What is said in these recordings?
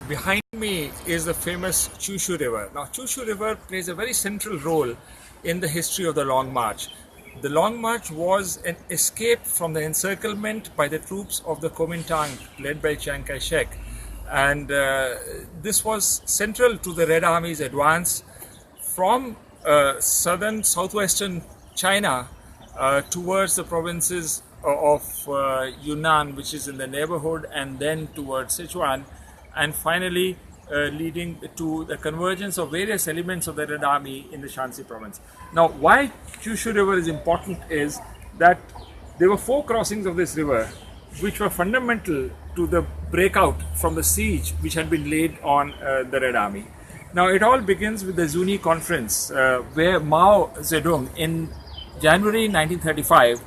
Behind me is the famous Chishui River. Now, Chishui River plays a very central role in the history of the Long March. The Long March was an escape from the encirclement by the troops of the Kuomintang led by Chiang Kai-shek. And this was central to the Red Army's advance from southwestern China towards the provinces of Yunnan, which is in the neighborhood, and then towards Sichuan, and finally leading to the convergence of various elements of the Red Army in the Shanxi province. Now, why Chishui River is important is that there were 4 crossings of this river which were fundamental to the breakout from the siege which had been laid on the Red Army. Now, it all begins with the Zunyi conference where Mao Zedong in January 1935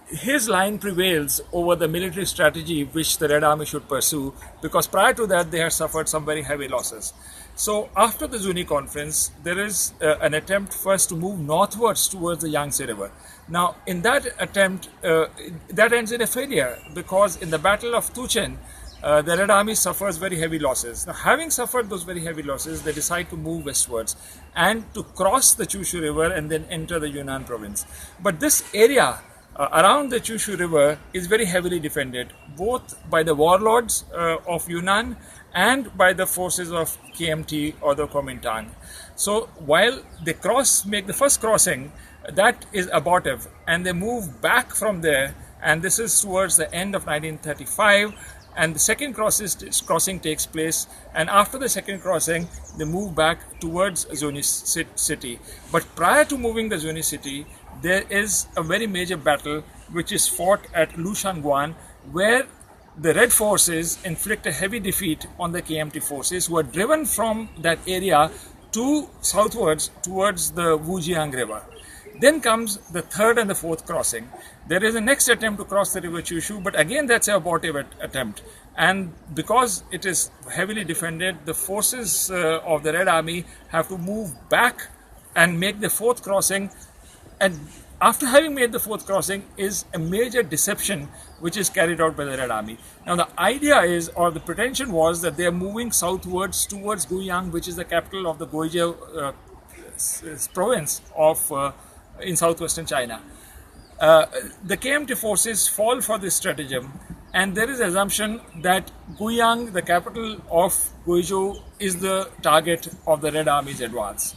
his line prevails over the military strategy which the Red Army should pursue, because prior to that they had suffered some very heavy losses. So after the Zunyi conference, there is an attempt first to move northwards towards the Yangtze River. Now, in that attempt, that ends in a failure, because in the Battle of Tuchen, the Red Army suffers very heavy losses. Now, having suffered those very heavy losses, they decide to move westwards and to cross the Chishui River and then enter the Yunnan province. But this area around the Chishui River is very heavily defended, both by the warlords of Yunnan and by the forces of KMT or the Kuomintang. So while they make the first crossing, that is abortive, and they move back from there, and this is towards the end of 1935, and the second crossing takes place, and after the second crossing they move back towards Zunyi city. But prior to moving the Zunyi city, there is a very major battle which is fought at Lushanguan, where the Red forces inflict a heavy defeat on the KMT forces, who are driven from that area to southwards towards the Wujiang River. Then comes the third and the fourth crossing. There is a next attempt to cross the river Chishui, but again that's an abortive attempt. And because it is heavily defended, the forces of the Red Army have to move back and make the fourth crossing. And after having made the fourth crossing is a major deception which is carried out by the Red Army. Now, the idea is, or the pretension was, that they are moving southwards towards Guiyang, which is the capital of the Guizhou province of in southwestern China. The KMT forces fall for this stratagem, and there is assumption that Guiyang, the capital of Guizhou, is the target of the Red Army's advance.